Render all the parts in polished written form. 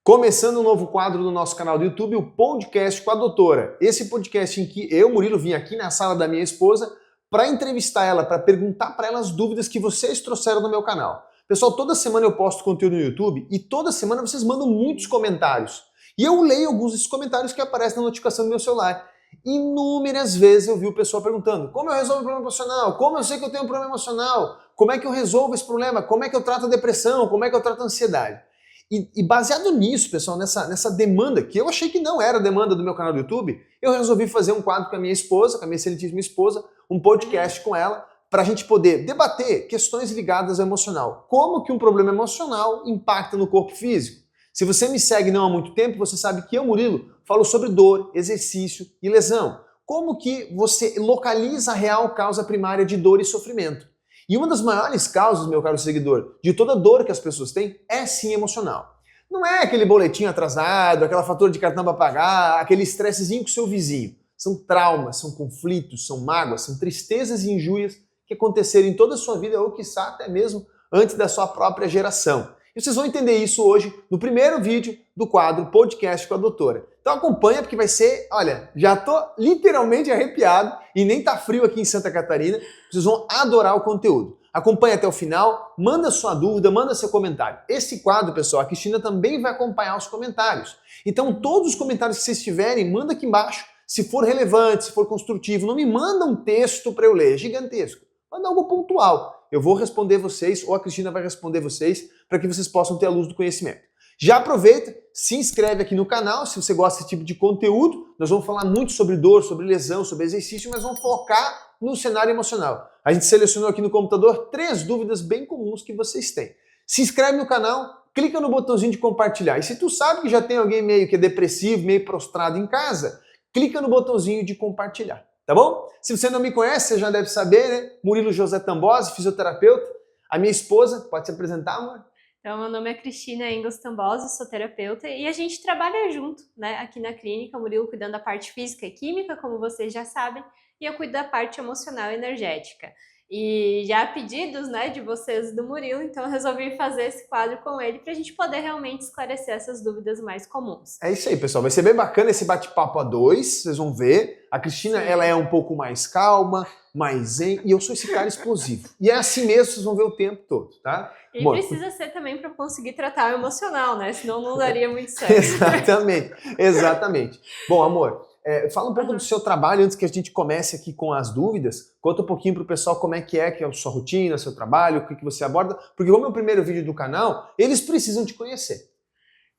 Começando um novo quadro do nosso canal do YouTube, o Podcast com a Doutora. Esse podcast em que eu, Murilo, vim aqui na sala da minha esposa para entrevistar ela, para perguntar para ela as dúvidas que vocês trouxeram no meu canal. Pessoal, toda semana eu posto conteúdo no YouTube e toda semana vocês mandam muitos comentários. E eu leio alguns desses comentários que aparecem na notificação do meu celular. Inúmeras vezes eu vi o pessoal perguntando: como eu resolvo o problema emocional? Como eu sei que eu tenho um problema emocional? Como é que eu resolvo esse problema? Como é que eu trato a depressão? Como é que eu trato a ansiedade? E baseado nisso, pessoal, nessa demanda, que eu achei que não era demanda do meu canal do YouTube, eu resolvi fazer um quadro com a minha esposa, com a minha excelentíssima esposa, um podcast com ela, para a gente poder debater questões ligadas ao emocional. Como que um problema emocional impacta no corpo físico? Se você me segue não há muito tempo, você sabe que eu, Murilo, falo sobre dor, exercício e lesão. Como que você localiza a real causa primária de dor e sofrimento? E uma das maiores causas, meu caro seguidor, de toda dor que as pessoas têm é sim emocional. Não é aquele boletim atrasado, aquela fatura de cartão para pagar, aquele estressezinho com o seu vizinho. São traumas, são conflitos, são mágoas, são tristezas e injúrias que aconteceram em toda a sua vida ou quiçá até mesmo antes da sua própria geração. E vocês vão entender isso hoje no primeiro vídeo do quadro Podcast com a Doutora. Então acompanha porque vai ser, olha, já tô literalmente arrepiado e nem tá frio aqui em Santa Catarina. Vocês vão adorar o conteúdo. Acompanha até o final, manda sua dúvida, manda seu comentário. Esse quadro, pessoal, a Cristina também vai acompanhar os comentários. Então todos os comentários que vocês tiverem, manda aqui embaixo. Se for relevante, se for construtivo, não me manda um texto para eu ler, gigantesco. Manda algo pontual. Eu vou responder vocês, ou a Cristina vai responder vocês, para que vocês possam ter a luz do conhecimento. Já aproveita, se inscreve aqui no canal, se você gosta desse tipo de conteúdo. Nós vamos falar muito sobre dor, sobre lesão, sobre exercício, mas vamos focar no cenário emocional. A gente selecionou aqui no computador 3 dúvidas bem comuns que vocês têm. Se inscreve no canal, clica no botãozinho de compartilhar. E se tu sabe que já tem alguém meio que é depressivo, meio prostrado em casa, clica no botãozinho de compartilhar. Tá bom? Se você não me conhece, você já deve saber, né? Murilo José Tambosi, fisioterapeuta. A minha esposa, pode se apresentar, amor? Então, meu nome é Cristina Engels Tambosi, sou terapeuta e a gente trabalha junto, né? Aqui na clínica, o Murilo cuidando da parte física e química, como vocês já sabem, e eu cuido da parte emocional e energética. E já há pedidos, né, de vocês do Murilo, então eu resolvi fazer esse quadro com ele para a gente poder realmente esclarecer essas dúvidas mais comuns. É isso aí, pessoal. Vai ser bem bacana esse bate-papo a 2, vocês vão ver. A Cristina, ela é um pouco mais calma, mais zen, e eu sou esse cara explosivo. E é assim mesmo, vocês vão ver o tempo todo, tá? E Bom, precisa ser também para conseguir tratar o emocional, né? Senão não daria muito certo. Exatamente, exatamente. Bom, amor, fala um pouco do seu trabalho antes que a gente comece aqui com as dúvidas. Conta um pouquinho pro pessoal como é que é a sua rotina, seu trabalho, o que você aborda. Porque como é o primeiro vídeo do canal, eles precisam te conhecer.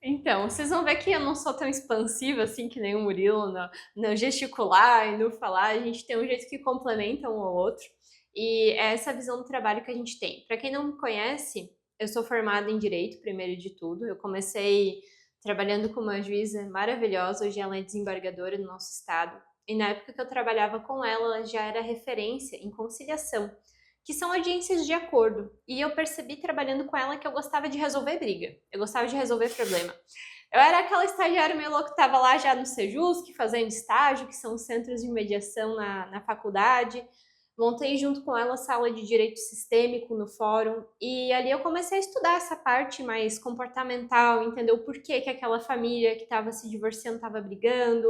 Então, vocês vão ver que eu não sou tão expansiva assim que nem o Murilo no gesticular e no falar. A gente tem um jeito que complementa um ao outro. E é essa visão do trabalho que a gente tem. Para quem não me conhece, eu sou formada em Direito, primeiro de tudo. Eu comecei trabalhando com uma juíza maravilhosa, hoje ela é desembargadora no nosso estado. E na época que eu trabalhava com ela já era referência em conciliação, que são audiências de acordo. E eu percebi trabalhando com ela que eu gostava de resolver briga. Eu gostava de resolver problema. Eu era aquela estagiária meio louca que estava lá já no Sejusc, fazendo estágio, que são centros de mediação na faculdade. Montei junto com ela a sala de direito sistêmico no fórum e ali eu comecei a estudar essa parte mais comportamental, entender o porquê que aquela família que estava se divorciando estava brigando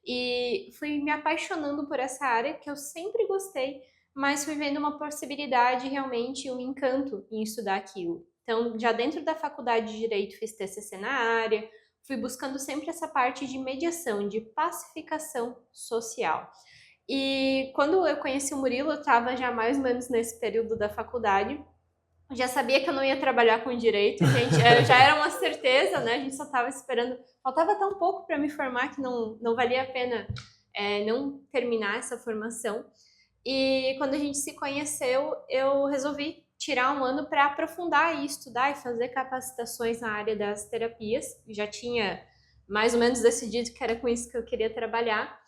e fui me apaixonando por essa área que eu sempre gostei, mas fui vendo uma possibilidade realmente, um encanto em estudar aquilo. Então, já dentro da faculdade de Direito fiz TCC na área, fui buscando sempre essa parte de mediação, de pacificação social. E quando eu conheci o Murilo, eu estava já mais ou menos nesse período da faculdade, já sabia que eu não ia trabalhar com direito, gente, já era uma certeza, né? A gente só estava esperando, faltava tão pouco para me formar que não valia a pena não terminar essa formação. E quando a gente se conheceu, eu resolvi tirar um ano para aprofundar e estudar e fazer capacitações na área das terapias. Já tinha mais ou menos decidido que era com isso que eu queria trabalhar.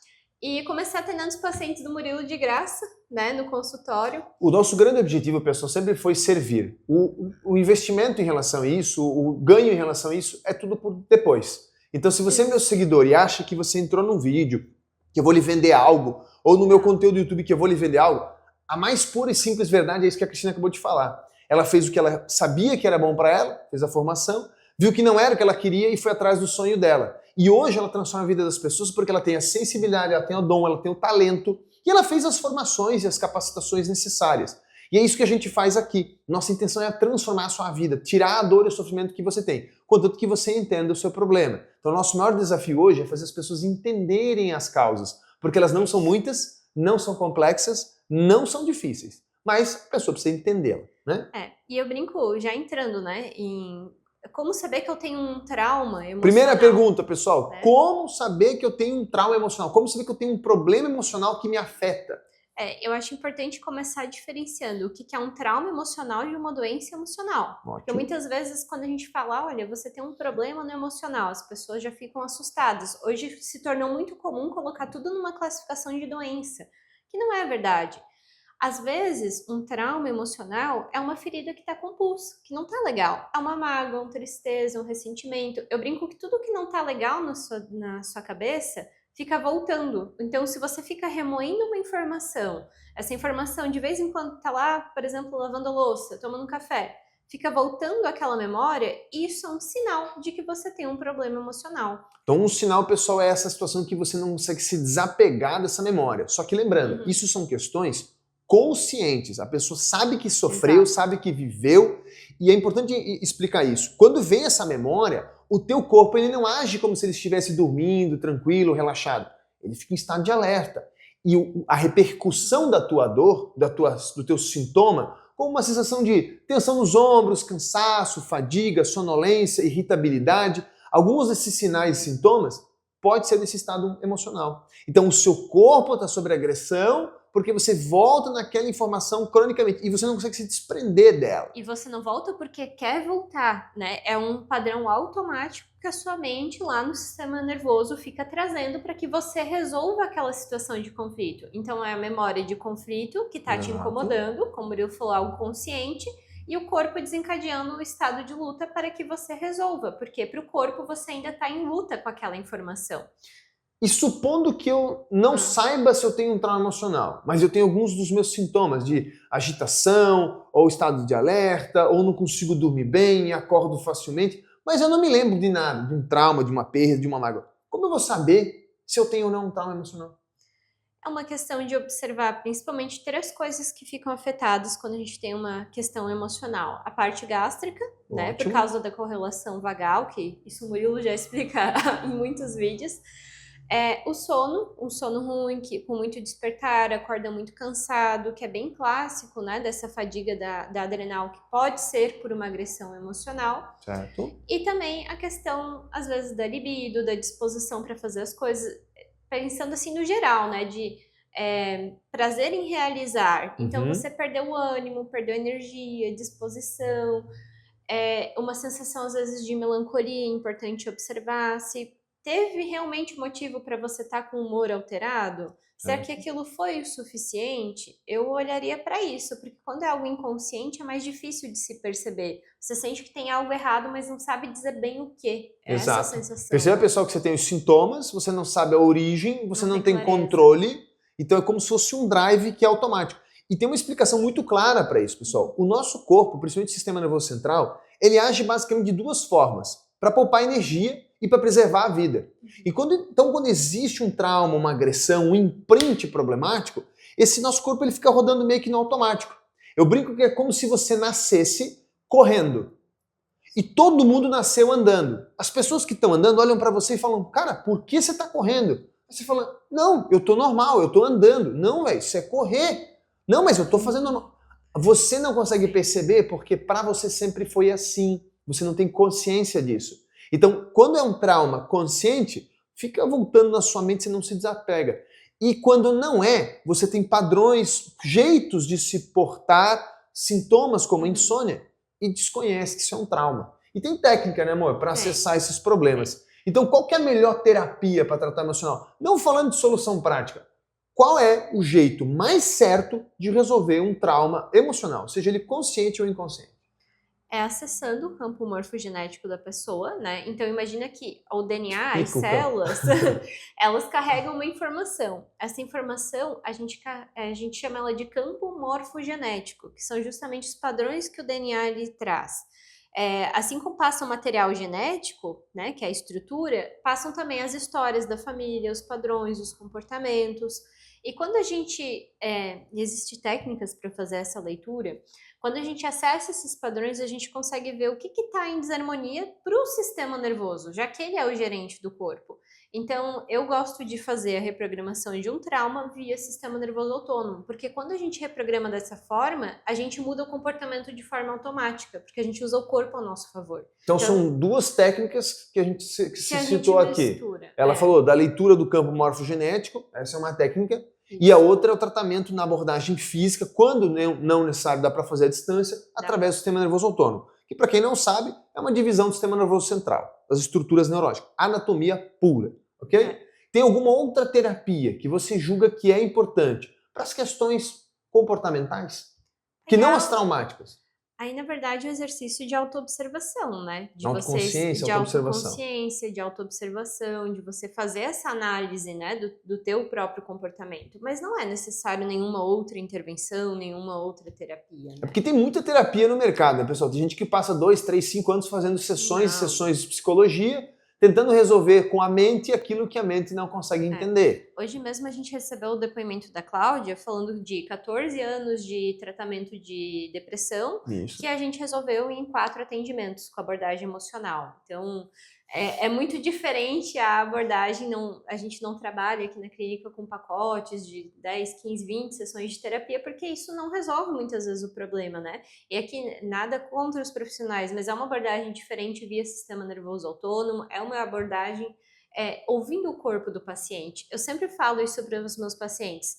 E comecei atendendo os pacientes do Murilo de graça, né, no consultório. O nosso grande objetivo, pessoal, sempre foi servir. O investimento em relação a isso, o ganho em relação a isso, é tudo por depois. Então, se você é meu seguidor e acha que você entrou num vídeo, que eu vou lhe vender algo, ou no meu conteúdo do YouTube que eu vou lhe vender algo, a mais pura e simples verdade é isso que a Cristina acabou de falar. Ela fez o que ela sabia que era bom para ela, fez a formação, viu que não era o que ela queria e foi atrás do sonho dela. E hoje ela transforma a vida das pessoas porque ela tem a sensibilidade, ela tem o dom, ela tem o talento e ela fez as formações e as capacitações necessárias. E é isso que a gente faz aqui. Nossa intenção é transformar a sua vida, tirar a dor e o sofrimento que você tem, contanto que você entenda o seu problema. Então, o nosso maior desafio hoje é fazer as pessoas entenderem as causas, porque elas não são muitas, não são complexas, não são difíceis, mas a pessoa precisa entendê-la, né? E eu brinco, já entrando, né, em como saber que eu tenho um trauma emocional. Primeira pergunta, pessoal, né? Como saber que eu tenho um trauma emocional? Como saber que eu tenho um problema emocional que me afeta? Eu acho importante começar diferenciando o que é um trauma emocional de uma doença emocional. Ótimo. Porque muitas vezes quando a gente fala, olha, você tem um problema no emocional, as pessoas já ficam assustadas. Hoje se tornou muito comum colocar tudo numa classificação de doença, que não é verdade. Às vezes, um trauma emocional é uma ferida que está compulsa, que não está legal. É uma mágoa, uma tristeza, um ressentimento. Eu brinco que tudo que não está legal na sua cabeça fica voltando. Então, se você fica remoendo uma informação, essa informação de vez em quando está lá, por exemplo, lavando a louça, tomando um café, fica voltando àquela memória, isso é um sinal de que você tem um problema emocional. Então, um sinal, pessoal, é essa situação que você não consegue se desapegar dessa memória. Só que lembrando, isso são questões conscientes. A pessoa sabe que sofreu, sabe que viveu, e é importante explicar isso. Quando vem essa memória, o teu corpo ele não age como se ele estivesse dormindo, tranquilo, relaxado. Ele fica em estado de alerta. E a repercussão da tua dor, do teu sintoma, como uma sensação de tensão nos ombros, cansaço, fadiga, sonolência, irritabilidade, alguns desses sinais e sintomas pode ser desse estado emocional. Então o seu corpo está sob agressão, porque você volta naquela informação cronicamente e você não consegue se desprender dela. E você não volta porque quer voltar, né? É um padrão automático que a sua mente lá no sistema nervoso fica trazendo para que você resolva aquela situação de conflito. Então é a memória de conflito que está te incomodando, como o Murilo falou, algo consciente, e o corpo desencadeando o estado de luta para que você resolva, porque para o corpo você ainda está em luta com aquela informação. E supondo que eu não saiba se eu tenho um trauma emocional, mas eu tenho alguns dos meus sintomas de agitação, ou estado de alerta, ou não consigo dormir bem, acordo facilmente, mas eu não me lembro de nada, de um trauma, de uma perda, de uma mágoa. Como eu vou saber se eu tenho ou não um trauma emocional? É uma questão de observar principalmente 3 coisas que ficam afetadas quando a gente tem uma questão emocional. A parte gástrica, né, por causa da correlação vagal, que isso o Murilo já explica em muitos vídeos. O sono, um sono ruim, com muito despertar, acorda muito cansado, que é bem clássico, né, dessa fadiga da adrenal, que pode ser por uma agressão emocional. Certo. E também a questão, às vezes, da libido, da disposição para fazer as coisas, pensando assim no geral, né, de prazer em realizar. Então você perdeu o ânimo, perdeu a energia, disposição, uma sensação, às vezes, de melancolia, é importante observar se teve realmente motivo para você estar com o humor alterado? Será que aquilo foi o suficiente? Eu olharia para isso, porque quando é algo inconsciente é mais difícil de se perceber. Você sente que tem algo errado, mas não sabe dizer bem o que. Exato. Essa sensação. Perceba, pessoal, que você tem os sintomas, você não sabe a origem, você não tem controle, então é como se fosse um drive que é automático. E tem uma explicação muito clara para isso, pessoal. O nosso corpo, principalmente o sistema nervoso central, ele age basicamente de 2 formas: para poupar energia e para preservar a vida. E quando existe um trauma, uma agressão, um imprint problemático, esse nosso corpo ele fica rodando meio que no automático. Eu brinco que é como se você nascesse correndo. E todo mundo nasceu andando. As pessoas que estão andando olham para você e falam: cara, por que você está correndo? Aí você fala: não, eu tô normal, eu tô andando. Não, velho, isso é correr. Não, mas eu tô fazendo normal. Você não consegue perceber porque para você sempre foi assim. Você não tem consciência disso. Então, quando é um trauma consciente, fica voltando na sua mente, você não se desapega. E quando não é, você tem padrões, jeitos de se portar, sintomas como insônia, e desconhece que isso é um trauma. E tem técnica, né, amor, para acessar esses problemas. Então, qual que é a melhor terapia para tratar emocional? Não falando de solução prática. Qual é o jeito mais certo de resolver um trauma emocional, seja ele consciente ou inconsciente? É acessando o campo morfogenético da pessoa, né? Então imagina que o DNA, as células, elas carregam uma informação. Essa informação, a gente chama ela de campo morfogenético, que são justamente os padrões que o DNA lhe traz. Assim como passa o material genético, né, que é a estrutura, passam também as histórias da família, os padrões, os comportamentos. E quando a gente, existem técnicas para fazer essa leitura, quando a gente acessa esses padrões, a gente consegue ver o que está em desarmonia para o sistema nervoso, já que ele é o gerente do corpo. Então, eu gosto de fazer a reprogramação de um trauma via sistema nervoso autônomo, porque quando a gente reprograma dessa forma, a gente muda o comportamento de forma automática, porque a gente usa o corpo ao nosso favor. Então são duas técnicas que a gente se citou aqui. Mistura. Ela falou da leitura do campo morfogenético, essa é uma técnica, e a outra é o tratamento na abordagem física, quando não necessário, dá para fazer à distância, através do sistema nervoso autônomo. Que, para quem não sabe, é uma divisão do sistema nervoso central, das estruturas neurológicas, anatomia pura, ok? Tem alguma outra terapia que você julga que é importante para as questões comportamentais, que não as traumáticas? Aí, na verdade, é um exercício de autoobservação, né? De autoconsciência, de autoobservação, de você fazer essa análise, né, do teu próprio comportamento. Mas não é necessário nenhuma outra intervenção, nenhuma outra terapia. Né? É porque tem muita terapia no mercado, né, pessoal? Tem gente que passa 2, 3, 5 anos fazendo sessões e sessões de psicologia, tentando resolver com a mente aquilo que a mente não consegue entender. Hoje mesmo a gente recebeu o depoimento da Cláudia falando de 14 anos de tratamento de depressão, que a gente resolveu em 4 atendimentos com abordagem emocional. Então, é muito diferente a abordagem, a gente não trabalha aqui na clínica com pacotes de 10, 15, 20 sessões de terapia, porque isso não resolve muitas vezes o problema, né? E aqui nada contra os profissionais, mas é uma abordagem diferente via sistema nervoso autônomo, é uma abordagem ouvindo o corpo do paciente. Eu sempre falo isso para os meus pacientes.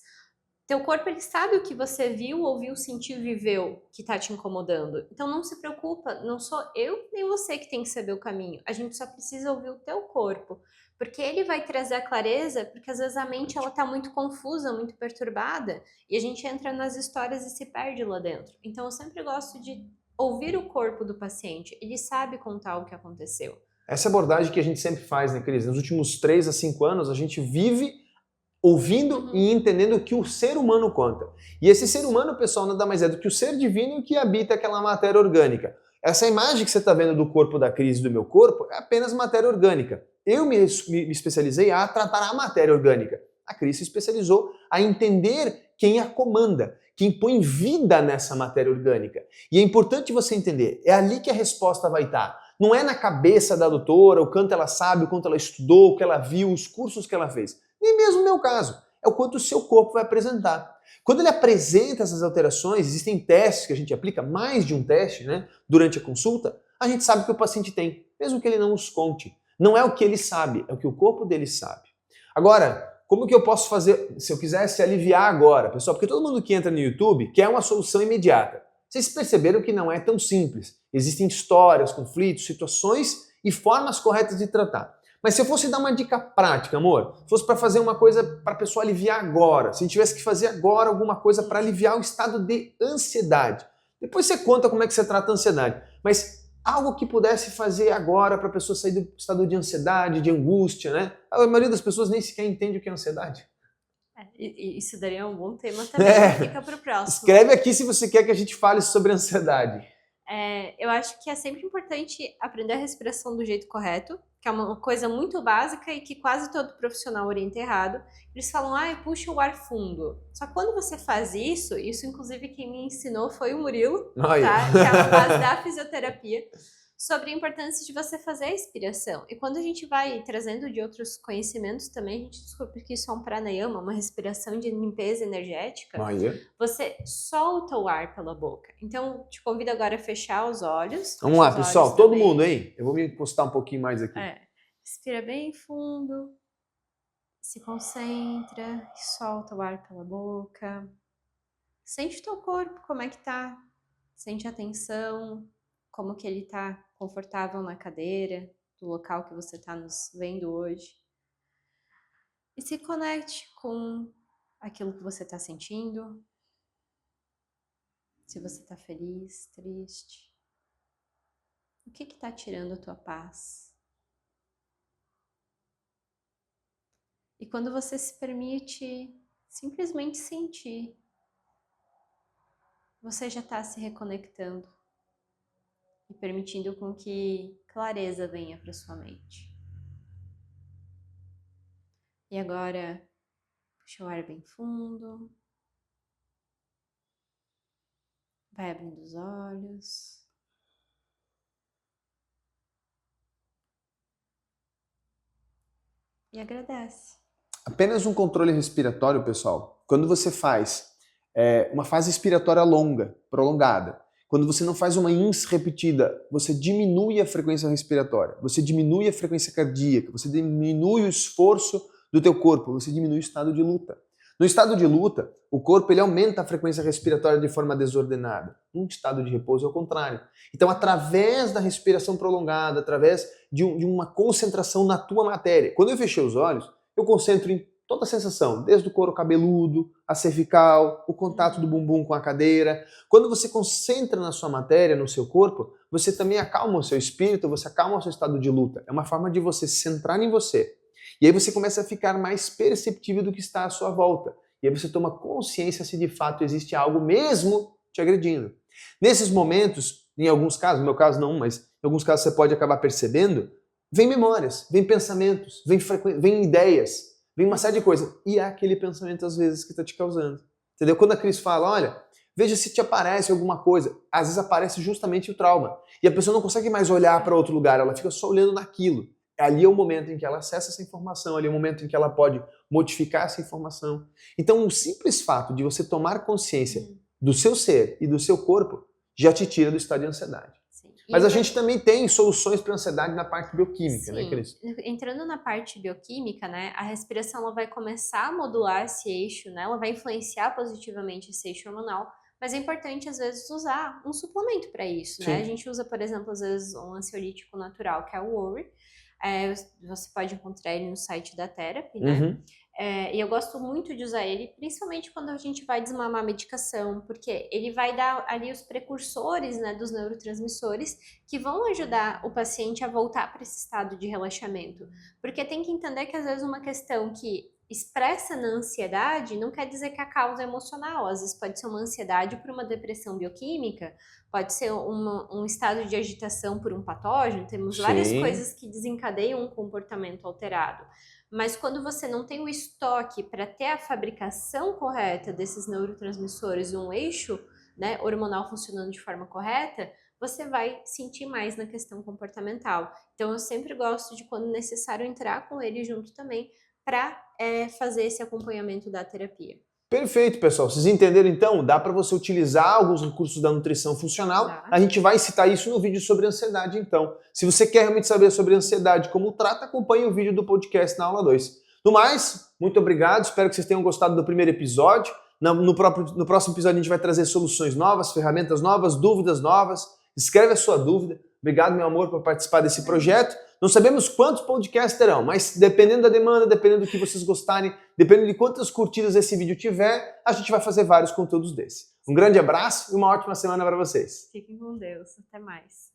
Teu corpo, ele sabe o que você viu, ouviu, sentiu, viveu, que está te incomodando. Então não se preocupa, não sou eu nem você que tem que saber o caminho. A gente só precisa ouvir o teu corpo, porque ele vai trazer a clareza, porque às vezes a mente ela tá muito confusa, muito perturbada, e a gente entra nas histórias e se perde lá dentro. Então eu sempre gosto de ouvir o corpo do paciente, ele sabe contar o que aconteceu. Essa abordagem que a gente sempre faz, né, Cris? Nos últimos 3 a 5 anos, a gente vive ouvindo e entendendo o que o ser humano conta. E esse ser humano, pessoal, nada mais é do que o ser divino que habita aquela matéria orgânica. Essa imagem que você está vendo do corpo da Cris e do meu corpo é apenas matéria orgânica. Eu me especializei a tratar a matéria orgânica. A Cris se especializou a entender quem a comanda, quem põe vida nessa matéria orgânica. E é importante você entender, é ali que a resposta vai estar. Não é na cabeça da doutora, o quanto ela sabe, o quanto ela estudou, o que ela viu, os cursos que ela fez. Nem mesmo no meu caso. É o quanto o seu corpo vai apresentar. Quando ele apresenta essas alterações, existem testes que a gente aplica, mais de um teste, né, durante a consulta, a gente sabe que o paciente tem, mesmo que ele não nos conte. Não é o que ele sabe, é o que o corpo dele sabe. Agora, como que eu posso fazer, se eu quisesse aliviar agora, pessoal? Porque todo mundo que entra no YouTube quer uma solução imediata. Vocês perceberam que não é tão simples. Existem histórias, conflitos, situações e formas corretas de tratar. Mas se eu fosse dar uma dica prática, amor, fosse para fazer uma coisa para a pessoa aliviar agora, se a gente tivesse que fazer agora alguma coisa para aliviar o estado de ansiedade. Depois você conta como é que você trata a ansiedade. Mas algo que pudesse fazer agora para a pessoa sair do estado de ansiedade, de angústia, né? A maioria das pessoas nem sequer entende o que é ansiedade. Isso daria um bom tema também, fica para o próximo. Escreve aqui se você quer que a gente fale sobre ansiedade. Eu acho que é sempre importante aprender a respiração do jeito correto, que é uma coisa muito básica e que quase todo profissional orienta errado. Eles falam, puxa o ar fundo. Só que quando você faz isso inclusive quem me ensinou foi o Murilo, tá? Que é a base da fisioterapia, sobre a importância de você fazer a expiração. E quando a gente vai trazendo de outros conhecimentos também, a gente descobre que isso é um pranayama, uma respiração de limpeza energética. Você solta o ar pela boca. Então, te convido agora a fechar os olhos. Vamos lá, pessoal, todo mundo, hein? Eu vou me encostar um pouquinho mais aqui. Respira bem fundo, se concentra e solta o ar pela boca. Sente o teu corpo, como é que tá. Sente a tensão, como que ele tá confortável na cadeira, do local que você está nos vendo hoje. E se conecte com aquilo que você está sentindo. Se você está feliz, triste. O que está tirando a tua paz? E quando você se permite simplesmente sentir, você já está se reconectando. e permitindo com que clareza venha para sua mente. E agora, puxa o ar bem fundo. Vai abrindo os olhos. E agradece. Apenas um controle respiratório, pessoal. Quando você faz uma fase respiratória longa, prolongada, quando você não faz uma ins repetida, você diminui a frequência respiratória, você diminui a frequência cardíaca, você diminui o esforço do teu corpo, você diminui o estado de luta. No estado de luta, o corpo ele aumenta a frequência respiratória de forma desordenada. No estado de repouso é o contrário. Então, através da respiração prolongada, através de uma concentração na tua matéria, quando eu fechei os olhos, eu concentro em toda a sensação, desde o couro cabeludo, a cervical, o contato do bumbum com a cadeira. Quando você concentra na sua matéria, no seu corpo, você também acalma o seu espírito, você acalma o seu estado de luta. É uma forma de você se centrar em você. E aí você começa a ficar mais perceptível do que está à sua volta. E aí você toma consciência se de fato existe algo mesmo te agredindo. Nesses momentos, em alguns casos, no meu caso não, mas em alguns casos você pode acabar percebendo, vem memórias, vem pensamentos, vem ideias, vem uma série de coisas. E é aquele pensamento às vezes que está te causando. Entendeu? Quando a Cris fala, olha, veja se te aparece alguma coisa, às vezes aparece justamente o trauma. E a pessoa não consegue mais olhar para outro lugar, ela fica só olhando naquilo. Ali é o momento em que ela acessa essa informação, ali é o momento em que ela pode modificar essa informação. Então, o simples fato de você tomar consciência do seu ser e do seu corpo já te tira do estado de ansiedade. Sim. Mas a gente também tem soluções para ansiedade na parte bioquímica, sim, né, Cris? Entrando na parte bioquímica, né, a respiração ela vai começar a modular esse eixo, né, ela vai influenciar positivamente esse eixo hormonal, mas é importante, às vezes, usar um suplemento para isso, né? A gente usa, por exemplo, às vezes, um ansiolítico natural, que é o Worry. Você pode encontrar ele no site da Therapy, né? E eu gosto muito de usar ele, principalmente quando a gente vai desmamar a medicação, porque ele vai dar ali os precursores, né, dos neurotransmissores que vão ajudar o paciente a voltar para esse estado de relaxamento. Porque tem que entender que às vezes uma questão que expressa na ansiedade não quer dizer que a causa é emocional. Às vezes pode ser uma ansiedade por uma depressão bioquímica, pode ser um estado de agitação por um patógeno, temos várias coisas que desencadeiam um comportamento alterado. Mas quando você não tem o estoque para ter a fabricação correta desses neurotransmissores, um eixo, né, hormonal funcionando de forma correta, você vai sentir mais na questão comportamental. Então eu sempre gosto de, quando necessário, entrar com ele junto também para fazer esse acompanhamento da terapia. Perfeito, pessoal. Vocês entenderam então? Dá para você utilizar alguns recursos da nutrição funcional. A gente vai citar isso no vídeo sobre ansiedade, então. Se você quer realmente saber sobre ansiedade, como trata, acompanhe o vídeo do podcast na aula 2. No mais, muito obrigado. Espero que vocês tenham gostado do primeiro episódio. No próximo episódio a gente vai trazer soluções novas, ferramentas novas, dúvidas novas. Escreve a sua dúvida. Obrigado, meu amor, por participar desse projeto. Não sabemos quantos podcasts terão, mas dependendo da demanda, dependendo do que vocês gostarem, dependendo de quantas curtidas esse vídeo tiver, a gente vai fazer vários conteúdos desse. Um grande abraço e uma ótima semana para vocês. Fiquem com Deus. Até mais.